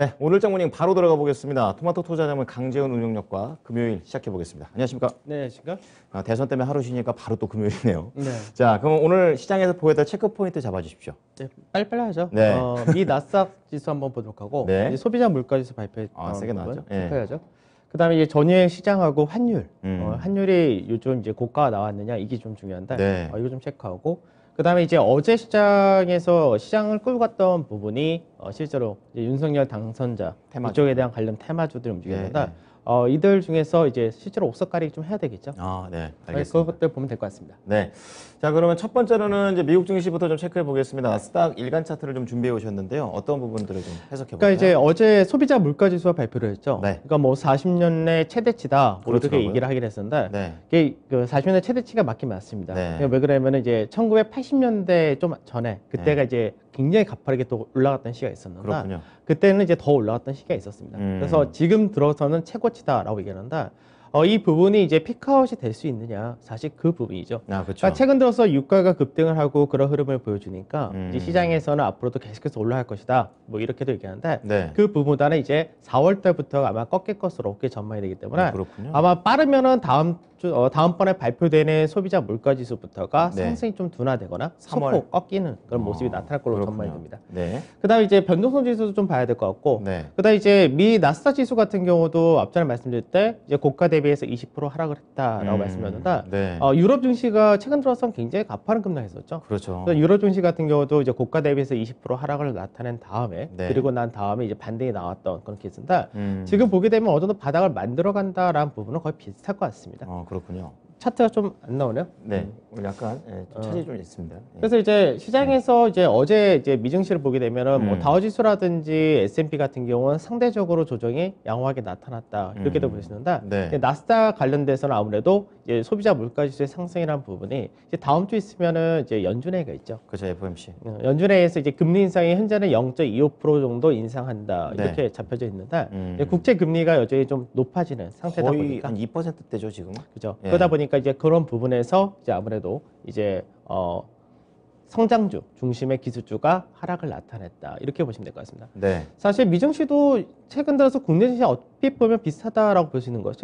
네, 오늘 장모님 바로 들어가 보겠습니다. 토마토 투자자문 강재훈 운용력과 금요일 시작해 보겠습니다. 안녕하십니까? 네, 지금. 대선 때문에 하루 쉬니까 바로 또 금요일이네요. 네. 자, 그럼 오늘 시장에서 보여드릴 체크 포인트 잡아주십시오. 네, 빨리빨리 하죠. 네. 미 나스닥 지수 한번 보도록 하고, 네. 이제 소비자 물가지수 발표했던 세게 부분 나왔죠. 네. 체크해야죠. 그다음에 이제 전일 시장하고 환율, 음. 환율이 요즘 이제 고가가 나왔느냐 이게 좀 중요한데, 네. 이거 좀 체크하고, 그다음에 이제 어제 시장에서 시장을 끌고 갔던 부분이 실제로 이제 윤석열 당선자 테마주. 이쪽에 대한 관련 테마주들이 움직였는데, 네, 이들 중에서 이제 실제로 옥석가리 좀 해야 되겠죠. 네, 알겠습니다. 그것들 보면 될 것 같습니다. 네. 자, 그러면 첫 번째로는 이제 미국 증시부터 좀 체크해 보겠습니다. 나스닥 일간 차트를 좀 준비해 오셨는데요. 어떤 부분들을 좀 해석해 볼까요? 그러니까 이제 어제 소비자 물가지수가 발표를 했죠. 네. 그러니까 뭐 40년 내 최대치다 뭐 이렇게 그렇더라고요. 얘기를 하긴 했었는데 네. 이게 그 40년 내 최대치가 맞긴 맞습니다. 네. 그러니까 왜 그러냐면 이제 1980년대 좀 전에 그때가 이제 굉장히 가파르게 또 올라갔던 시기가 있었는데 그렇군요. 그때는 이제 더 올라갔던 시기가 있었습니다. 그래서 지금 들어서는 최고치다라고 얘기하는데 이 부분이 이제 피크아웃이 될 수 있느냐 사실 그 부분이죠. 그렇죠. 그러니까 최근 들어서 유가가 급등을 하고 그런 흐름을 보여주니까 음. 이제 시장에서는 앞으로도 계속해서 올라갈 것이다 뭐 이렇게도 얘기하는데 네. 그 부분보다는 이제 4월 달부터 아마 꺾일 것으로 그렇게 전망이 되기 때문에 그렇군요. 아마 빠르면은 다음번에 발표되는 소비자 물가지수부터가 네. 상승이 좀 둔화되거나 3월. 소폭 꺾이는 그런 모습이 나타날 걸로 그렇군요. 전망이 됩니다. 네. 그다음에 이제 변동성 지수도 좀 봐야 될 것 같고, 네. 그다음에 이제 미 나스닥 지수 같은 경우도 앞전에 말씀드릴 때 이제 고가 대비해서 20% 하락을 했다라고 말씀드렸는데, 네. 유럽 증시가 최근 들어서 굉장히 가파른 급락했었죠. 그렇죠. 그래서 유럽 증시 같은 경우도 이제 고가 대비해서 20% 하락을 나타낸 다음에 네. 그리고 난 다음에 이제 반등이 나왔던 그런 케이스인데 음. 지금 보게 되면 어느 정도 바닥을 만들어 간다라는 부분은 거의 비슷할 것 같습니다. 그렇군요. 차트가 좀 안 나오네요. 네. 오늘 약간 좀 차질이 좀 있습니다. 예. 그래서 이제 시장에서 이제 어제 이제 미증시를 보게 되면은 뭐 다우지수라든지 S&P 같은 경우는 상대적으로 조정이 양호하게 나타났다 이렇게도 보시는데 네. 나스닥 관련돼서는 아무래도 이제 소비자 물가지수의 상승이라는 부분이 이제 다음 주 있으면은 이제 연준회의가 있죠. 그렇죠. FOMC. 연준회의에서 이제 금리 인상이 현재는 0.25% 정도 인상한다 네. 이렇게 잡혀져 있는데 이제 국채 금리가 여전히 좀 높아지는 상태다 거의 보니까 한 2%대죠, 지금은. 그죠. 예. 그러다 보니까 이제 그런 부분에서 이제 아무래도 이제 성장주 중심의 기술주가 하락을 나타냈다 이렇게 보시면 될 것 같습니다. 네. 사실 미증시도 최근 들어서 국내 증시 얼핏 보면 비슷하다라고 보시는 것이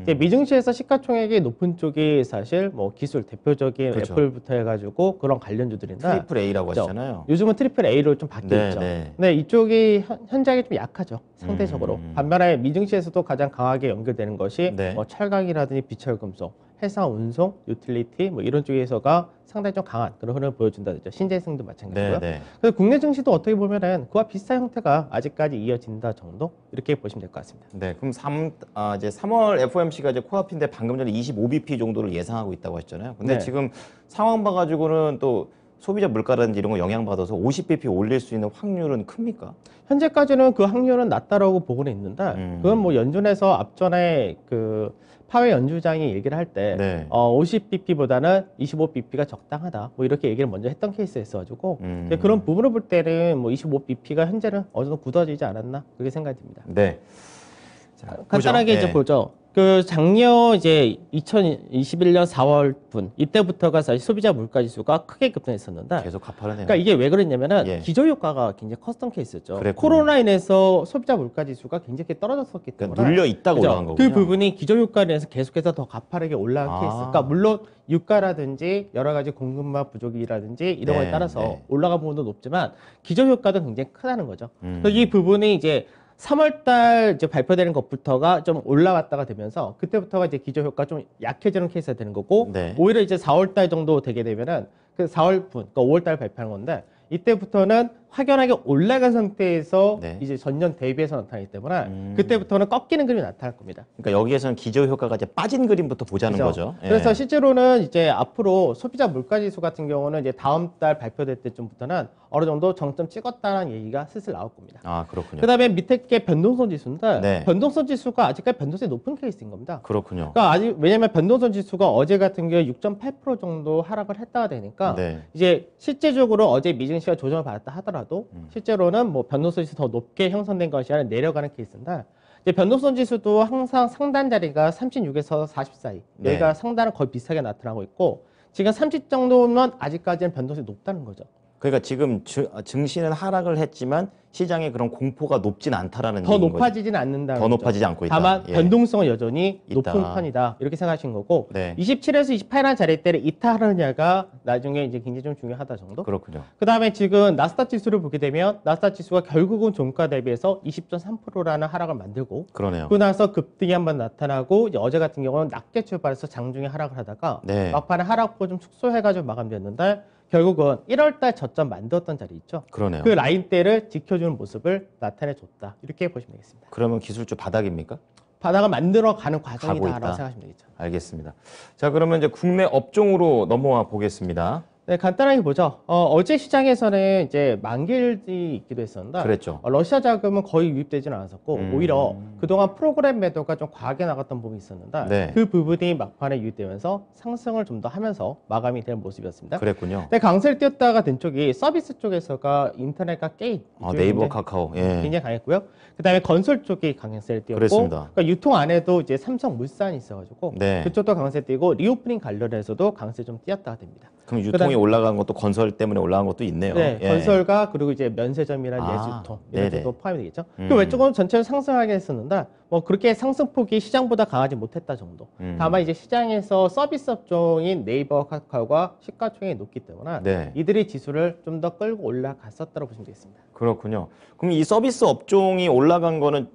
이제 미증시에서 시가총액이 높은 쪽이 사실 뭐 기술 대표적인 그렇죠. 애플부터 해가지고 그런 관련주들인데 트리플 A라고 그죠? 하시잖아요. 요즘은 트리플 A로 좀 바뀌어 네, 있죠. 네. 근데 이쪽이 현저하게 좀 약하죠. 상대적으로. 반면에 미증시에서도 가장 강하게 연결되는 것이 네. 뭐 철강이라든지 비철금속, 해상 운송, 유틸리티 뭐 이런 쪽에서가 상당히 좀 강한 그런 흐름을 보여준다죠. 신재생도 마찬가지고요. 네, 네. 그래서 국내 증시도 어떻게 보면은 그와 비슷한 형태가 아직까지 이어진다 정도 이렇게 보시면 될 것 같습니다. 네. 그럼 이제 3월 FOMC가 이제 코앞인데 방금 전에 25bp 정도를 예상하고 있다고 하셨잖아요. 근데 네. 지금 상황 봐가지고는 또 소비자 물가라든지 이런 거 영향받아서 50bp 올릴 수 있는 확률은 큽니까? 현재까지는 그 확률은 낮다라고 보고는 있는데 그건 뭐 연준에서 앞전에 그 파웨 연주장이 얘기를 할 때 네. 50bp보다는 25bp가 적당하다 뭐 이렇게 얘기를 먼저 했던 케이스에 있어가지고 근데 그런 부분을 볼 때는 뭐 25bp가 현재는 어느 정도 굳어지지 않았나 그렇게 생각이 듭니다. 네. 자, 간단하게 보죠. 이제 네. 보죠. 그 작년 이제 2021년 4월분 이때부터가 사실 소비자 물가지수가 크게 급등했었는데 계속 가파르네요. 그러니까 이게 왜 그랬냐면은 예. 기저효과가 굉장히 컸던 케이스였죠. 그랬군요. 코로나 인해서 소비자 물가지수가 굉장히 떨어졌었기 때문에 그러니까 눌려 있다고 그죠? 올라간 거군요. 그 부분이 기저효과로 인해서 계속해서 더 가파르게 올라간 아. 케이스. 그러니까 물론 유가라든지 여러 가지 공급망 부족이라든지 이런 네, 거에 따라서 네. 올라간 부분도 높지만 기저효과도 굉장히 크다는 거죠. 그래서 이 부분이 이제 3월달 이제 발표되는 것부터가 좀 올라갔다가 되면서 그때부터가 이제 기저효과 좀 약해지는 케이스가 되는 거고 네. 오히려 이제 4월달 정도 되게 되면은 그 4월분, 그러니까 5월달 발표하는 건데 이때부터는 확연하게 올라간 상태에서 네. 이제 전년 대비해서 나타나기 때문에 그때부터는 꺾이는 그림이 나타날 겁니다. 그러니까 여기에서는 기저 효과가 이제 빠진 그림부터 보자는 그죠? 거죠. 예. 그래서 실제로는 이제 앞으로 소비자 물가지수 같은 경우는 이제 다음 달 발표될 때쯤부터는 어느 정도 정점 찍었다는 얘기가 슬슬 나올 겁니다. 아, 그렇군요. 그다음에 밑에 게 변동성 지수인데 네. 변동성 지수가 아직까지 변동성이 높은 케이스인 겁니다. 그렇군요. 그러니까 아직 왜냐면 변동성 지수가 어제 같은 경우에 6.8% 정도 하락을 했다가 되니까 네. 이제 실제적으로 어제 미증시가 조정을 받았다 하더라도 실제로는 뭐 변동성 지수 더 높게 형성된 것이 아니라 내려가는 케이스인데 이제 변동성 지수도 항상 상단 자리가 36에서 40 사이 네. 여기가 상단은 거의 비슷하게 나타나고 있고 지금 30 정도면 아직까지는 변동성이 높다는 거죠. 그러니까 지금 증시는 하락을 했지만 시장의 그런 공포가 높진 않다라는 더 얘기인 높아지진 않는다는 더 거죠. 높아지지 않고 있다. 다만 예. 변동성은 여전히 있다. 높은 편이다. 이렇게 생각하신 거고 네. 27에서 28한 자리대를 이탈하느냐가 나중에 이제 굉장히 좀 중요하다 정도. 그렇군요. 그다음에 지금 나스닥 지수를 보게 되면 나스닥 지수가 결국은 종가 대비해서 20.3%라는 하락을 만들고 그러네요. 그러고 나서 급등이 한번 나타나고 이제 어제 같은 경우는 낮게 출발해서 장중에 하락을 하다가 네. 막판에 하락폭을 좀 축소해가지고 마감됐는데 결국은 1월달 저점 만들었던 자리 있죠. 그러네요. 그 라인대를 지켜주는 모습을 나타내줬다. 이렇게 보시면 되겠습니다. 그러면 기술주 바닥입니까? 바닥을 만들어가는 가고 과정이다라고 있다. 생각하시면 되겠죠. 알겠습니다. 자, 그러면 이제 국내 업종으로 넘어와 보겠습니다. 네, 간단하게 보죠. 어제 시장에서는 이제 만기일이 있기도 했었는데 그랬죠. 러시아 자금은 거의 유입되지는 않았었고 오히려 그동안 프로그램 매도가 좀 과하게 나갔던 부분이 있었는데 네. 그 부분이 막판에 유입되면서 상승을 좀 더 하면서 마감이 될 모습이었습니다. 그랬군요. 근데 강세를 띄었다가 든 쪽이 서비스 쪽에서가 인터넷과 게임 아, 이쪽이 네이버, 굉장히- 카카오. 예. 굉장히 강했고요. 그다음에 건설 쪽이 강세를 띄었고, 그랬습니다. 그러니까 유통 안에도 이제 삼성물산이 있어가지고 네. 그쪽도 강세 띄고 리오프닝 관련해서도 강세 좀 띄었다가 됩니다. 그럼 유통이 그다음- 올라간 것도 건설 때문에 올라간 것도 있네요. 네, 예. 건설과 그리고 이제 면세점이나 아, 예술유통 이런 네네. 쪽도 포함이 되겠죠. 음. 그 외쪽은 전체를 상승하게 했었는데 뭐 그렇게 상승폭이 시장보다 강하지 못했다 정도. 다만 이제 시장에서 서비스 업종인 네이버, 카카오가 시가총액이 높기 때문에 네. 이들이 지수를 좀 더 끌고 올라갔었다고 보시면 되겠습니다. 그렇군요. 그럼 이 서비스 업종이 올라간 거는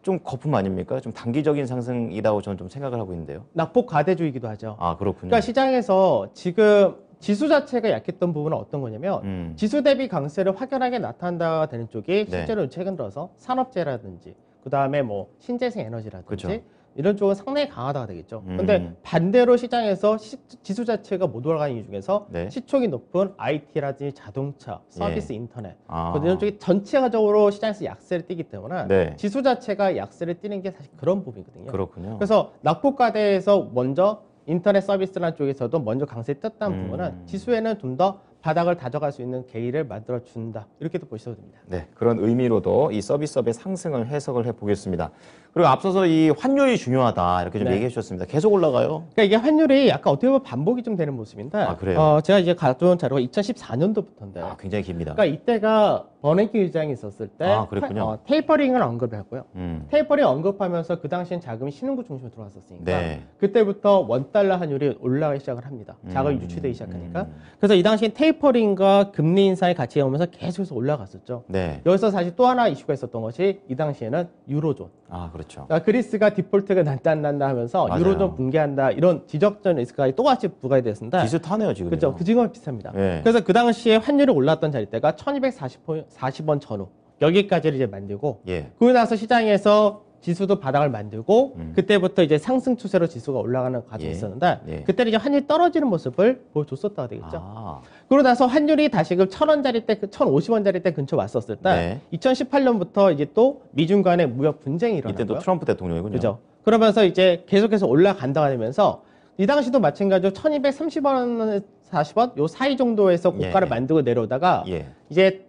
좀 거품 아닙니까? 좀 단기적인 상승이라고 저는 좀 생각을 하고 있는데요. 낙폭 과대주의이기도 하죠. 아, 그렇군요. 그러니까 시장에서 지금 지수 자체가 약했던 부분은 어떤 거냐면 지수 대비 강세를 확연하게 나타난다 되는 쪽이 네. 실제로 최근 들어서 산업재라든지 그다음에 뭐 신재생 에너지라든지 그쵸. 이런 쪽은 상당히 강하다가 되겠죠. 근데 반대로 시장에서 지수 자체가 못 올라가는 이유 중에서 네. 시총이 높은 IT라든지 자동차, 서비스, 예. 인터넷 아. 이런 쪽이 전체적으로 시장에서 약세를 띠기 때문에 네. 지수 자체가 약세를 띠는 게 사실 그런 부분이거든요. 그렇군요. 그래서 낙폭과대에서 먼저 인터넷 서비스라는 쪽에서도 먼저 강세 떴다는 부분은 지수에는 좀 더 바닥을 다져갈 수 있는 계기를 만들어 준다. 이렇게도 보셔도 됩니다. 네, 그런 의미로도 이 서비스업의 상승을 해석을 해보겠습니다. 그리고 앞서서 이 환율이 중요하다 이렇게 좀 네. 얘기해 주셨습니다. 계속 올라가요? 그러니까 이게 환율이 약간 어떻게 보면 반복이 좀 되는 모습인데 아, 그래요? 제가 이제 가져온 자료가 2014년도부터인데 아, 굉장히 깁니다. 그러니까 이때가 버냉키 의장이 있었을 때 아, 그랬군요. 테이퍼링을 언급을 했고요. 음. 테이퍼링 언급하면서 그 당시엔 자금이 신흥국 중심으로 들어왔었으니까 네. 그때부터 원달러 환율이 올라가기 시작을 합니다. 자금이 유치되기 시작하니까. 그래서 이 당시엔 테이퍼링과 금리 인상이 같이 오면서 계속해서 올라갔었죠. 네. 여기서 사실 또 하나 이슈가 있었던 것이 이 당시에는 유로존. 아, 그렇죠. 그러니까 그리스가 디폴트가 난다 하면서 맞아요. 유로존 붕괴한다 이런 지적전 리스크가 또다시 부과가 됐습니다. 비슷하네요, 지금. 그렇죠. 그 지금은 비슷합니다. 네. 그래서 그 당시에 환율이 올랐던 자리대가 1240원 전후 여기까지를 이제 만들고 예. 그러고 나서 시장에서 지수도 바닥을 만들고 그때부터 이제 상승 추세로 지수가 올라가는 과정이 예. 있었는데 예. 그때는 이제 환율이 떨어지는 모습을 보여줬었다가 되겠죠. 아, 그러고 나서 환율이 다시금 1,000원짜리 때, 1,050원짜리 때 근처 왔었을 때 네. 2018년부터 이제 또 미중 간의 무역 분쟁이 이때 또 일어나고요. 트럼프 대통령이군요. 그죠? 그러면서 이제 계속해서 올라간다가 되면서 이 당시도 마찬가지로 1,230원, 40원 요 사이 정도에서 고가를 예. 만들고 내려오다가 예. 이제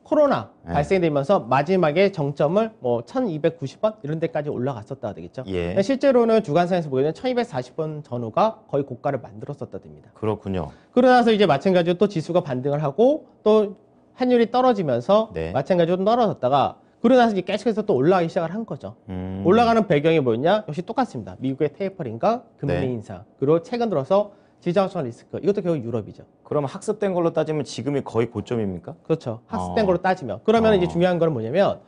코로나 예. 발생되면서 마지막에 정점을 뭐 1,290원 이런 데까지 올라갔었다 되겠죠. 예. 실제로는 주간상에서 보게 되면 1,240원 전후가 거의 고가를 만들었었다 됩니다. 그렇군요. 그러고 나서 이제 마찬가지로 또 지수가 반등을 하고 또 환율이 떨어지면서 네. 마찬가지로 또 떨어졌다가 그러고 나서 이제 계속해서 또 올라가기 시작을 한 거죠. 올라가는 배경이 뭐였냐? 역시 똑같습니다. 미국의 테이퍼링과 금리 네. 인상 그리고 최근 들어서 지정학적 리스크 이것도 결국 유럽이죠. 그럼 학습된 걸로 따지면 지금이 거의 고점입니까? 그렇죠. 학습된 어. 걸로 따지면 그러면 이제 중요한 건 뭐냐면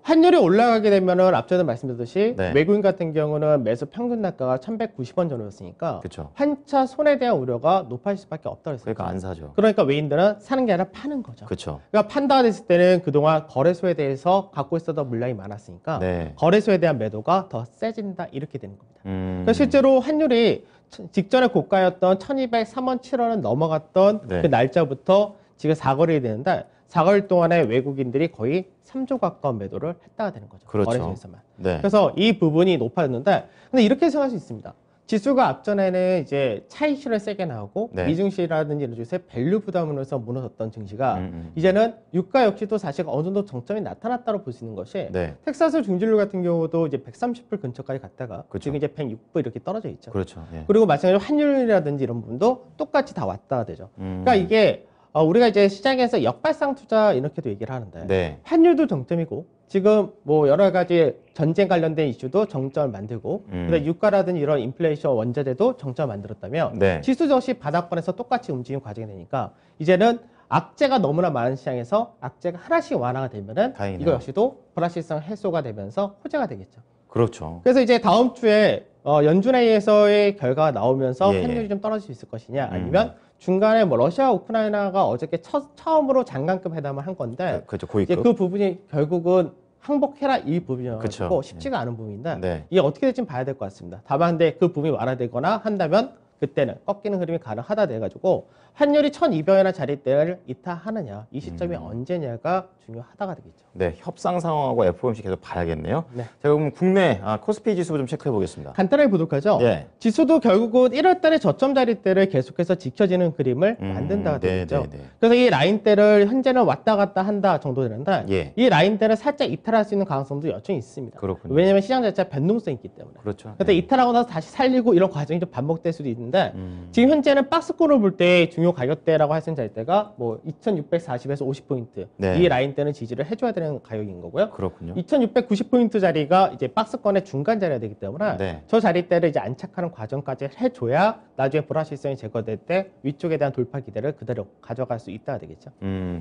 환율이 올라가게 되면은 앞전에 말씀드렸듯이 네. 외국인 같은 경우는 매수 평균 단가가 1,190원 전후였으니까 그쵸. 환차 손에 대한 우려가 높아질 수밖에 없다고 했어요. 그러니까 안 사죠. 그러니까 외인들은 사는 게 아니라 파는 거죠. 그렇죠. 그러니까 판다가 됐을 때는 그동안 거래소에 대해서 갖고 있었던 물량이 많았으니까 네. 거래소에 대한 매도가 더 세진다 이렇게 되는 겁니다. 음. 그러니까 실제로 환율이 직전에 고가였던 1,203원 7원을 넘어갔던 네. 그 날짜부터 지금 4거래이 되는데 4거일 동안에 외국인들이 거의 3조 가까운 매도를 했다가 되는 거죠. 그렇죠. 거래소에서만. 네. 그래서 이 부분이 높아졌는데 근데 이렇게 생각할 수 있습니다. 지수가 앞전에는 이제 차익실을 세게 나오고 네. 미증시라든지 이런 쪽에서 밸류 부담으로서 무너졌던 증시가 이제는 유가 역시도 사실 어느 정도 정점이 나타났다고 볼 수 있는 것이 네. 텍사스 중진율 같은 경우도 이제 130불 근처까지 갔다가 그렇죠. 지금 이제 106불 이렇게 떨어져 있죠. 그렇죠. 예. 그리고 마찬가지로 환율이라든지 이런 부분도 똑같이 다 왔다 되죠. 그러니까 이게 우리가 이제 시장에서 역발상 투자 이렇게도 얘기를 하는데 네. 환율도 정점이고 지금 뭐 여러 가지 전쟁 관련된 이슈도 정점을 만들고 그다음에 유가라든지 이런 인플레이션 원자재도 정점을 만들었다면 네. 지수 역시 바닥권에서 똑같이 움직이는 과정이 되니까 이제는 악재가 너무나 많은 시장에서 악재가 하나씩 완화가 되면은 다행이네요. 이거 역시도 불확실성 해소가 되면서 호재가 되겠죠. 그렇죠. 그래서 이제 다음 주에 연준회의에서의 결과가 나오면서 예, 예. 환율이 좀 떨어질 수 있을 것이냐 아니면 중간에 뭐 러시아 우크라이나가 어저께 처음으로 장관급 회담을 한 건데 그렇죠. 이제 고위급. 그 부분이 결국은 항복해라 이 부분이어서 그쵸. 쉽지가 않은 부분인데 네. 이게 어떻게 될지 봐야 될 것 같습니다. 다만 근데 그 부분이 완화되거나 한다면 그때는 꺾이는 흐름이 가능하다 돼가지고 환율이 1200원이나 자릿대를 이탈하느냐 이 시점이 언제냐가 중요하다가 되겠죠. 네, 협상 상황하고 FOMC 계속 봐야겠네요. 네. 자, 그럼 국내 코스피 지수 좀 체크해 보겠습니다. 간단하게 보도록 하죠. 예. 지수도 결국은 1월 달에 저점 자릿대를 계속해서 지켜지는 그림을 만든다가 네, 되겠죠. 네, 네. 그래서 이 라인대를 현재는 왔다 갔다 한다 정도 되는데 예. 이 라인대를 살짝 이탈할 수 있는 가능성도 여전히 있습니다. 그렇군요. 왜냐하면 시장 자체가 변동성이 있기 때문에. 그렇죠. 근데 네. 이탈하고 나서 다시 살리고 이런 과정이 좀 반복될 수도 있는데 지금 현재는 박스권을 볼 때 중요 가격대라고 할 수 있는 자릿대가 뭐 2640에서 50포인트 네. 이 라인대는 지지를 해줘야 되는 가격인 거고요. 그렇군요. 2690포인트 자리가 이제 박스권의 중간 자리가 되기 때문에 네. 저 자리대를 이제 안착하는 과정까지 해줘야 나중에 불확실성이 제거될 때 위쪽에 대한 돌파 기대를 그대로 가져갈 수 있다가 되겠죠.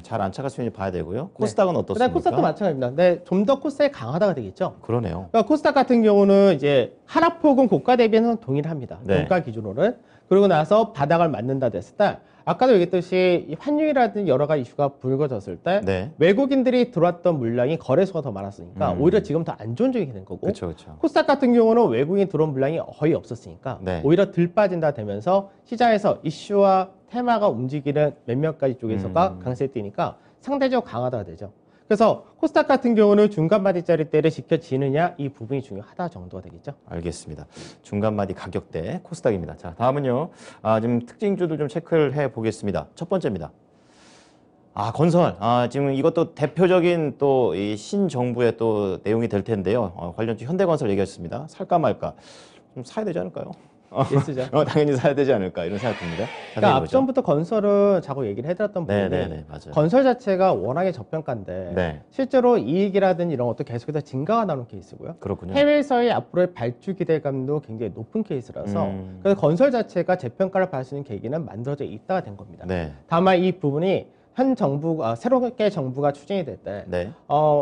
잘 안착할 수 있는지 봐야 되고요. 코스닥은 그다음 어떻습니까? 코스닥도 마찬가지입니다. 근데 좀 더 코스닥이 강하다가 되겠죠. 그러네요. 그러니까 코스닥 같은 경우는 이제 하락폭은 고가 대비해서 동일합니다. 네. 종가 기준으로는. 그러고 나서 바닥을 맞는다 됐을 때 아까도 얘기했듯이 이 환율이라든지 여러 가지 이슈가 불거졌을 때 네. 외국인들이 들어왔던 물량이 거래소가 더 많았으니까 오히려 지금 더 안 좋은 쪽이 된 거고 그렇죠, 그렇죠. 코스닥 같은 경우는 외국인이 들어온 물량이 거의 없었으니까 네. 오히려 들 빠진다 되면서 시장에서 이슈와 테마가 움직이는 몇몇 가지 쪽에서가 강세 띄니까 상대적으로 강하다가 되죠. 그래서 코스닥 같은 경우는 중간 마디짜리대를 지켜지느냐 이 부분이 중요하다 정도가 되겠죠. 알겠습니다. 중간마디 가격대 코스닥입니다. 자, 다음은요. 지금 특징주도 좀 체크를 해 보겠습니다. 첫 번째입니다. 건설. 지금 이것도 대표적인 또 이 신정부의 또 내용이 될 텐데요. 관련주 현대건설 얘기했습니다. 살까 말까. 좀 사야 되지 않을까요? 예스죠. 당연히 사야 되지 않을까 이런 생각 듭니다. 그러니까 앞전부터 건설은 자꾸 얘기를 해드렸던 부분이 네, 맞아요. 건설 자체가 워낙에 저평가인데 네. 실제로 이익이라든지 이런 것도 계속해서 증가가 나오는 케이스고요. 그렇군요. 해외에서의 앞으로의 발주 기대감도 굉장히 높은 케이스라서 그래서 건설 자체가 재평가를 받을 수 있는 계기는 만들어져 있다가 된 겁니다. 네. 다만 이 부분이 현 정부가 새롭게 정부가 추진이 될 때 네.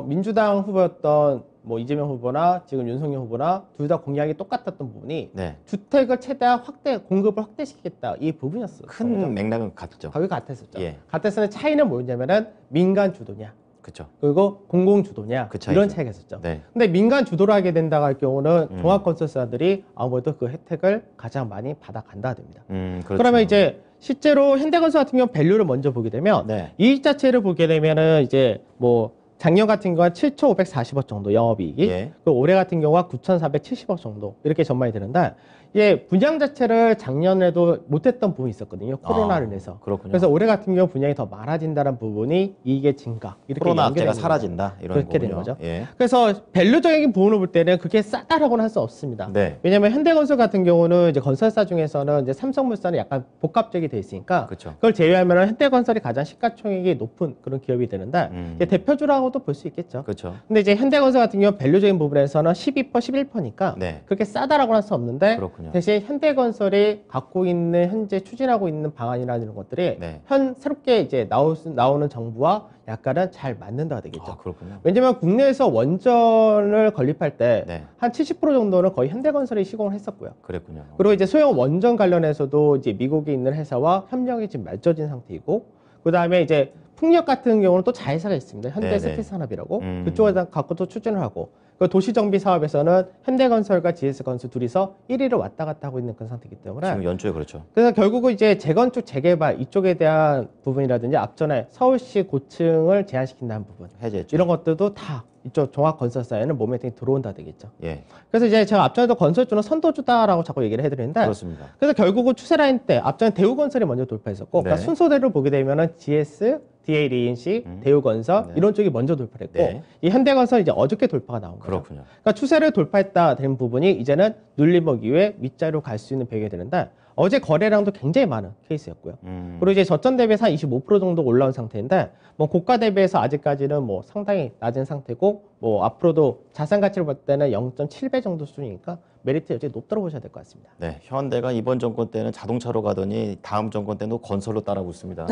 민주당 후보였던 뭐 이재명 후보나 지금 윤석열 후보나 둘 다 공약이 똑같았던 부분이 네. 주택을 최대한 공급을 확대시키겠다 이 부분이었어요. 큰 맥락은 같죠. 가격이 같았었죠. 예. 같았으나 차이는 뭐냐면은 민간 주도냐 그렇죠. 그리고 공공 주도냐 그 이런 차이죠. 차이가 있었죠. 네. 근데 민간 주도를 하게 된다고 할 경우는 종합건설사들이 아무래도 그 혜택을 가장 많이 받아간다 됩니다. 그렇죠. 그러면 이제 실제로 현대건설 같은 경우 밸류를 먼저 보게 되면 네. 이익 자체를 보게 되면은 이제 뭐 작년 같은 경우는 7,540억 정도 영업이익이 예. 그리고 올해 같은 경우가 9,470억 정도 이렇게 전망이 되는데 예, 분양 자체를 작년에도 못했던 부분이 있었거든요. 코로나로 인해서. 그렇군요. 그래서 올해 같은 경우 분양이 더 많아진다는 부분이 이익의 증가 이렇게 코로나 연결되는 악재가 사라진다 이런 그렇게 된 거군요. 거죠. 예. 그래서 밸류적인 부분을 볼 때는 그게 싸다라고는 할 수 없습니다. 네. 왜냐하면 현대건설 같은 경우는 이제 건설사 중에서는 이제 삼성물산이 약간 복합적이 돼 있으니까 그렇죠. 그걸 제외하면 현대건설이 가장 시가총액이 높은 그런 기업이 되는데 이제 대표주라고도 볼 수 있겠죠. 그렇죠. 근데 이제 현대건설 같은 경우 밸류적인 부분에서는 12%, 11%니까 네. 그렇게 싸다라고 할 수 없는데 그렇군요. 대신 현대건설이 갖고 있는 현재 추진하고 있는 방안이라는 것들이 네. 새롭게 이제 나오는 정부와 약간은 잘 맞는다가 되겠죠. 그렇군요. 왜냐면 국내에서 원전을 건립할 때 네. 한 70% 정도는 거의 현대건설이 시공을 했었고요. 그랬군요. 그리고 이제 소형 원전 관련해서도 이제 미국에 있는 회사와 협력이 지금 맺어진 상태이고, 그 다음에 이제 풍력 같은 경우는 또 자회사가 있습니다. 현대 네네. 스페이스산업이라고 그쪽에다 갖고 또 추진을 하고, 그 도시정비 사업에서는 현대건설과 GS건설 둘이서 1위를 왔다 갔다 하고 있는 그런 상태이기 때문에 지금 연초에 그렇죠. 그래서 결국은 이제 재건축 재개발 이쪽에 대한 부분이라든지 앞전에 서울시 고층을 제한시킨다는 부분 해제했죠. 이런 것들도 다 이쪽 종합건설사에는 모멘텀이 들어온다 되겠죠. 예. 그래서 이제 제가 앞전에도 건설주는 선도주다라고 자꾸 얘기를 해드리는데 그렇습니다. 그래서 결국은 추세라인 때 앞전에 대우건설이 먼저 돌파했었고 네. 그러니까 순서대로 보게 되면은 GS, DA 리인시, 대우건설 네. 이런 쪽이 먼저 돌파했고 네. 이 현대건설 이제 어저께 돌파가 나온 거죠. 그렇군요. 그러니까 추세를 돌파했다 된 부분이 이제는 눌림목 이후에 윗자리로 갈 수 있는 배경이 되는데 어제 거래량도 굉장히 많은 케이스였고요. 그리고 이제 저점 대비해서 한 25% 정도 올라온 상태인데 뭐 고가 대비해서 아직까지는 뭐 상당히 낮은 상태고 뭐 앞으로도 자산 가치를 볼 때는 0.7배 정도 수준이니까 메리트 여전히 높다고 보셔야 될 것 같습니다. 네, 현대가 이번 정권 때는 자동차로 가더니 다음 정권 때는 건설로 따라붙습니다.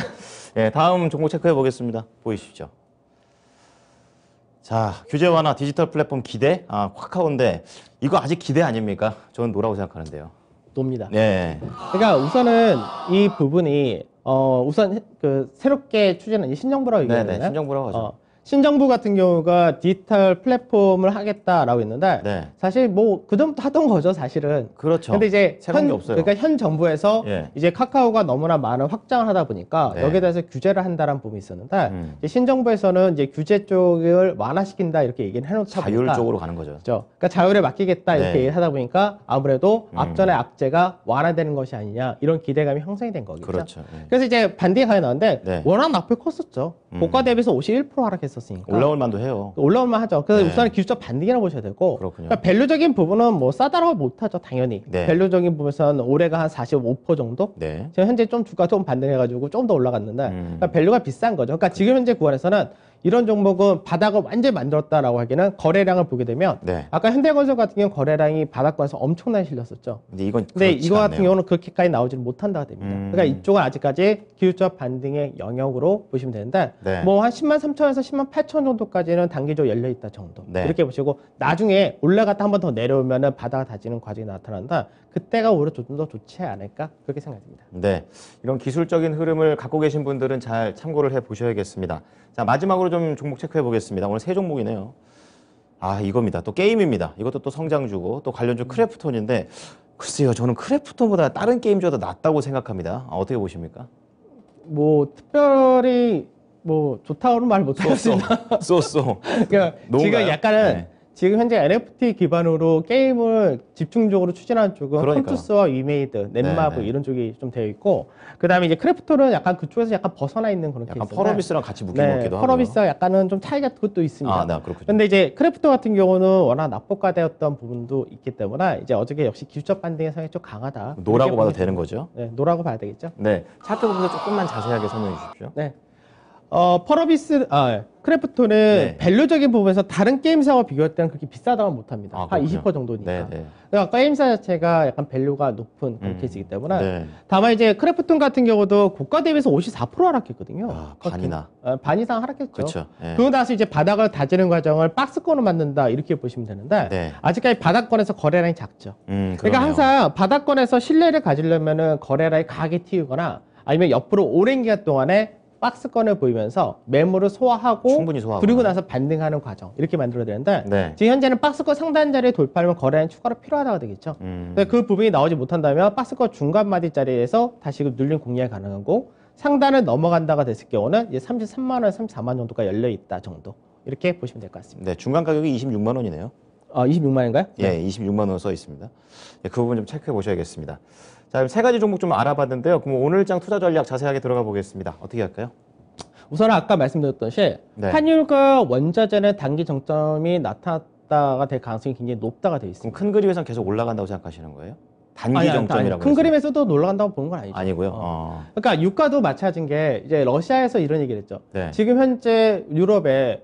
예, 다음 종목 체크해 보겠습니다. 보이시죠? 자, 규제 완화 디지털 플랫폼 기대? 카카오인데 이거 아직 기대 아닙니까? 저는 노라고 생각하는데요. 놉니다. 네. 그러니까 우선은 이 부분이 우선 그 새롭게 추진한 이 신정부라고 네네, 얘기하잖아요. 신정부라고 하죠. 신정부 같은 경우가 디지털 플랫폼을 하겠다라고 했는데 네. 사실 뭐 그전부터 하던 거죠, 사실은. 그렇죠. 근데 이제 새로운 게 없어요. 그러니까 현 정부에서 예. 이제 카카오가 너무나 많은 확장을 하다 보니까 네. 여기에 대해서 규제를 한다는 부분이 있었는데 이제 신정부에서는 이제 규제 쪽을 완화시킨다 이렇게 얘기를 해놓다 보니까 자율적으로 가는 거죠. 그렇죠. 그러니까 자율에 맡기겠다 이렇게 네. 얘기를 하다 보니까 아무래도 앞전의 악재가 완화되는 것이 아니냐 이런 기대감이 형성이 된 거겠죠. 그렇죠. 예. 그래서 이제 반대가 가야 나왔는데 네. 워낙 낙폭이 컸었죠. 고가 대비해서 51% 하락했었으니까. 올라올 만도 해요. 올라올만 하죠. 그래서 네. 우선 기술적 반등이라고 보셔야 되고. 그렇군요. 그러니까 밸류적인 부분은 뭐 싸다라고 못하죠, 당연히. 네. 밸류적인 부분에서는 올해가 한 45% 정도? 네. 지금 현재 좀 주가 좀 반등해가지고 좀 더 올라갔는데, 그러니까 밸류가 비싼 거죠. 그러니까 지금 현재 구간에서는 이런 종목은 바닥을 완전히 만들었다라고 하기에는 거래량을 보게 되면, 네. 아까 현대건설 같은 경우는 거래량이 바닥권에서 엄청나게 실렸었죠. 근데 이건 근데 그렇지 이거 같은 않네요. 경우는 그렇게까지 나오지는 못한다가 됩니다. 그러니까 이쪽은 아직까지 기술적 반등의 영역으로 보시면 되는데 네. 뭐 한 10만 3천에서 10만 8천 정도까지는 단기적으로 열려있다 정도. 네. 이렇게 보시고 나중에 올라갔다 한 번 더 내려오면은 바다가 다지는 과정이 나타난다. 그때가 오히려 좀 더 좋지 않을까 그렇게 생각됩니다. 네, 이런 기술적인 흐름을 갖고 계신 분들은 잘 참고를 해 보셔야겠습니다. 자, 마지막으로 좀 종목 체크해 보겠습니다. 오늘 세 종목이네요. 이겁니다. 또 게임입니다. 이것도 또 성장주고 또 관련주 크래프톤인데 글쎄요, 저는 크래프톤보다 다른 게임주가 더 낫다고 생각합니다. 어떻게 보십니까? 뭐 특별히 뭐 좋다고는 말 못하겠습니다. 쏘쏘. 그러니까 지금 약간은 네. 지금 현재 NFT 기반으로 게임을 집중적으로 추진하는 쪽은 그러니까요. 컴투스와 위메이드, 넷마블 네, 네. 이런 쪽이 좀 되어 있고 그다음에 이제 크래프톤은 약간 그쪽에서 약간 벗어나 있는 그런 약간 케이스인데 퍼러비스랑 같이 묶인 것 같기도 하고요. 퍼러비스와 약간은 좀 차이가 그것도 있습니다. 네, 그렇군요. 근데 이제 크래프톤 같은 경우는 워낙 납법화되었던 부분도 있기 때문에 이제 어저께 역시 기술적 반등의 성향이 좀 강하다. 노라고 이렇게 봐도 보면 되는 거죠? 네, 노라고 봐야 되겠죠. 네, 차트 보면서 조금만 자세하게 설명해 주십시오. 네. 크래프톤은 네. 밸류적인 부분에서 다른 게임사와 비교할 때는 그렇게 비싸다고 못합니다. 한 그렇군요. 20% 정도니까. 네, 네. 그러니까 게임사 자체가 약간 밸류가 높은 그런 케이스이기 때문에 네. 다만 이제 크래프톤 같은 경우도 고가 대비해서 54% 하락했거든요. 반이나. 반 이상 하락했죠. 그렇죠. 네. 그러고 나서 이제 바닥을 다지는 과정을 박스권을 만든다 이렇게 보시면 되는데 네. 아직까지 바닥권에서 거래량이 작죠. 그러네요. 그러니까 항상 바닥권에서 신뢰를 가지려면은 거래량이 가게 튀우거나 아니면 옆으로 오랜 기간 동안에 박스권을 보이면서 매물을 소화하고 충분히 소화하고 그리고 나서 반등하는 과정 이렇게 만들어야 되는데 네. 지금 현재는 박스권 상단 자리에 돌파하면 거래량 추가로 필요하다고 되겠죠. 근데 그 부분이 나오지 못한다면 박스권 중간 마디 자리에서 다시 눌림 공략이 가능하고 상단을 넘어간다가 됐을 경우는 이제 33만 원, 34만 정도가 열려 있다 정도 이렇게 보시면 될 것 같습니다. 네, 중간 가격이 26만 원이네요. 26만 원인가요? 예, 26만 원 써 있습니다. 예, 그 부분 좀 체크해 보셔야겠습니다. 자, 그럼 세 가지 종목 좀 알아봤는데요. 그럼 오늘장 투자 전략 자세하게 들어가 보겠습니다. 어떻게 할까요? 우선 아까 말씀드렸듯이 네. 환율과 원자재는 단기 정점이 나타났다가 될 가능성이 굉장히 높다가 되어 그럼 있습니다. 큰 그림에서는 계속 올라간다고 생각하시는 거예요? 단기 아니, 정점이라고 큰 해서. 그림에서도 놀라간다고 보는 건 아니죠. 아니고요. 그러니까 유가도 마찬가지인 게 이제 러시아에서 이런 얘기를 했죠. 네. 지금 현재 유럽에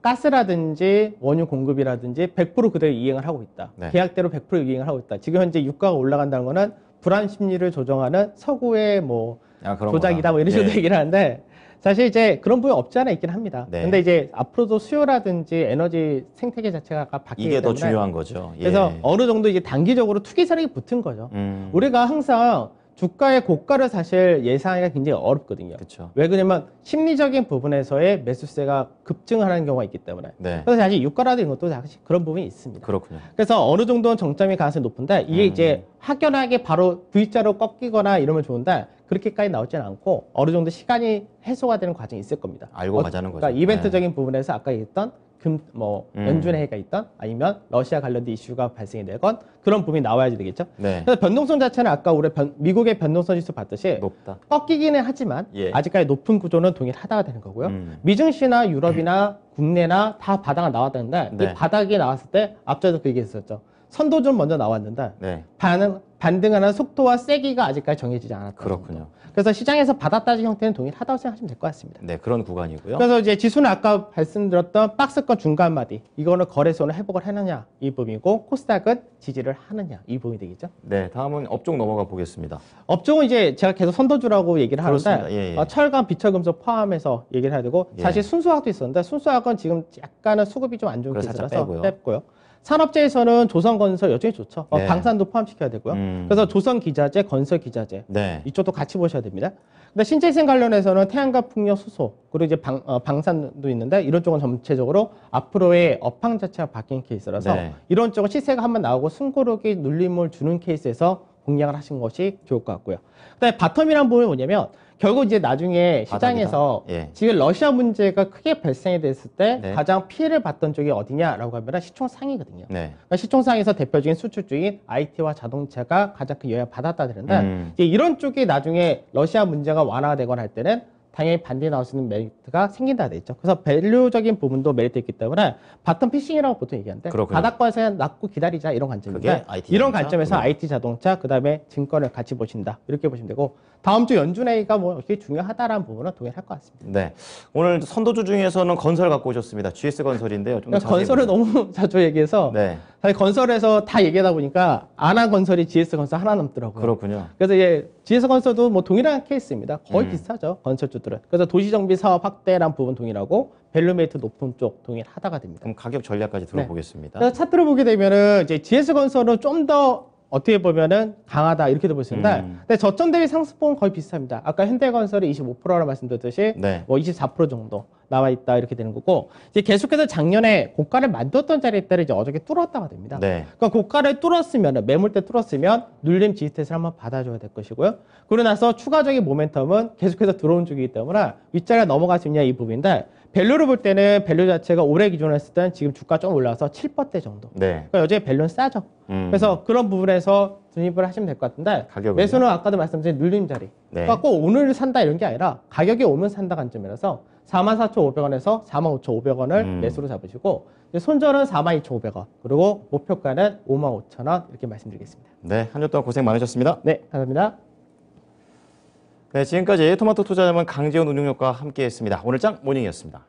가스라든지 원유 공급이라든지 100% 그대로 이행을 하고 있다. 네. 계약대로 100% 이행을 하고 있다. 지금 현재 유가가 올라간다는 거는 불안 심리를 조정하는 서구의 뭐 그런 조작이다 거다. 뭐 이런 식으로 예. 얘기를 하는데 사실 이제 그런 부분이 없지 않아 있긴 합니다. 네. 근데 이제 앞으로도 수요라든지 에너지 생태계 자체가 바뀌기 이게 더 때문에 중요한 거죠. 예. 그래서 어느 정도 이제 단기적으로 투기 세력이 붙은 거죠. 우리가 항상 주가의 고가를 사실 예상하기가 굉장히 어렵거든요. 그렇죠. 왜 그러냐면 심리적인 부분에서의 매수세가 급증하는 경우가 있기 때문에. 네. 그래서 사실 유가라도 이런 것도 사실 그런 부분이 있습니다. 그렇군요. 그래서 어느 정도는 정점이 가능성이 높은데 이게 이제 확연하게 바로 V자로 꺾이거나 이러면 좋은데 그렇게까지 나오지는 않고 어느 정도 시간이 해소가 되는 과정이 있을 겁니다. 알고 가자는 거죠. 그러니까 이벤트적인 부분에서 아까 얘기했던 연준의 해가 있던 아니면 러시아 관련된 이슈가 발생이 되건 그런 부분이 나와야 되겠죠. 네. 그래서 변동성 자체는 아까 우리 미국의 변동성 지수 봤듯이 높다. 꺾이기는 하지만 예. 아직까지 높은 구조는 동일하다가 되는 거고요. 미증시나 유럽이나 국내나 다 바닥이 나왔다는데 네. 이 바닥이 나왔을 때 앞전에도 그 얘기했었죠. 선도주는 먼저 나왔는데 네. 반등하는 속도와 세기가 아직까지 정해지지 않았다. 그렇군요. 그래서 시장에서 받아따진 형태는 동일하다고 생각하시면 될 것 같습니다. 네, 그런 구간이고요. 그래서 이제 지수는 아까 말씀드렸던 박스권 중간 마디, 이거는 거래소는 회복을 하느냐 이 부분이고, 코스닥은 지지를 하느냐 이 부분이 되겠죠. 네, 다음은 업종 넘어가 보겠습니다. 업종은 이제 제가 계속 선도주라고 얘기를 하는데 그렇습니다. 예, 예. 철강, 비철금속 포함해서 얘기를 해야 되고, 예. 사실 순수화학도 있었는데 순수화학은 지금 약간은 수급이 좀 안 좋은 그걸 살짝 케이스라서 빼고요. 뺐고요. 산업재에서는 조선건설 여전히 좋죠. 네. 방산도 포함시켜야 되고요. 그래서 조선기자재, 건설기자재 네. 이쪽도 같이 보셔야 됩니다. 근데 신재생 관련해서는 태양광, 풍력, 수소, 그리고 이제 방산도 있는데, 이런 쪽은 전체적으로 앞으로의 업황 자체가 바뀐 케이스라서 네. 이런 쪽은 시세가 한번 나오고 숨고르기 눌림을 주는 케이스에서 공략을 하신 것이 좋을 것 같고요. 그다음에 바텀이란 부분이 뭐냐면, 결국 이제 나중에 시장에서 바닥이다. 예. 지금 러시아 문제가 크게 발생이 됐을 때 네. 가장 피해를 봤던 쪽이 어디냐라고 하면 시총상이거든요. 네. 그러니까 시총상에서 대표적인 수출주인 IT와 자동차가 가장 큰 영향을 받았다 그러는데, 이제 이런 쪽이 나중에 러시아 문제가 완화가 되거나 할 때는 당연히 반대에 나올 수 있는 메리트가 생긴다 돼 있죠. 그래서 밸류적인 부분도 메리트 있기 때문에 바텀 피싱이라고 보통 얘기하는데, 그렇군요. 바닥권에서 낳고 기다리자 이런 관점인데, 그게 IT 이런 자동차? 관점에서 네. IT 자동차 그다음에 증권을 같이 보신다 이렇게 보시면 되고, 다음 주 연준회의가 뭐 이렇게 중요하다라는 부분은 동일할 것 같습니다. 네. 오늘 선도주 중에서는 건설 갖고 오셨습니다. GS 건설인데요. 좀 그러니까 건설을 너무 자주 얘기해서 네. 사실 건설에서 다 얘기하다 보니까 아나건설이 GS건설 하나 남더라고요. 그렇군요. 그래서 이제 GS건설도 뭐 동일한 케이스입니다. 거의 비슷하죠, 건설주들은. 그래서 도시정비 사업 확대란 부분 동일하고, 밸류메이트 높은 쪽 동일하다가 됩니다. 그럼 가격 전략까지 들어보겠습니다. 그래서 차트를 보게 되면은 이제 GS건설은 좀 더 어떻게 보면은 강하다 이렇게도 볼 수 있는데, 근데 저점 대비 상승폭은 거의 비슷합니다. 아까 현대건설이 25%라고 말씀드렸듯이 네. 뭐 24% 정도 나와 있다 이렇게 되는 거고, 이제 계속해서 작년에 고가를 만들었던 자리대를 이제 어저께 뚫었다가 됩니다. 네. 그러니까 고가를 뚫었으면, 매물대 뚫었으면 눌림 지지테스트를 한번 받아줘야 될 것이고요. 그러고 나서 추가적인 모멘텀은 계속해서 들어온 쪽이기 때문에 윗자리가 넘어갈 수 있냐 이 부분인데, 밸류를 볼 때는 밸류 자체가 올해 기준으로 했을 때는 지금 주가 좀 올라와서 7%대 정도. 네. 그러니까 여전히 밸류는 싸죠. 그래서 그런 부분에서 진입을 하시면 될 것 같은데, 가격은요? 매수는 아까도 말씀드린 눌림 자리. 네. 그러니까 꼭 오늘 산다 이런 게 아니라 가격이 오면 산다 관점이라서 44,500원에서 45,500원을 매수로 잡으시고, 이제 손절은 42,500원, 그리고 목표가는 55,000원 이렇게 말씀드리겠습니다. 네. 한 주 동안 고생 많으셨습니다. 네, 감사합니다. 네. 지금까지 토마토 투자자문 강지원 운용력과 함께했습니다. 오늘 장 모닝이었습니다.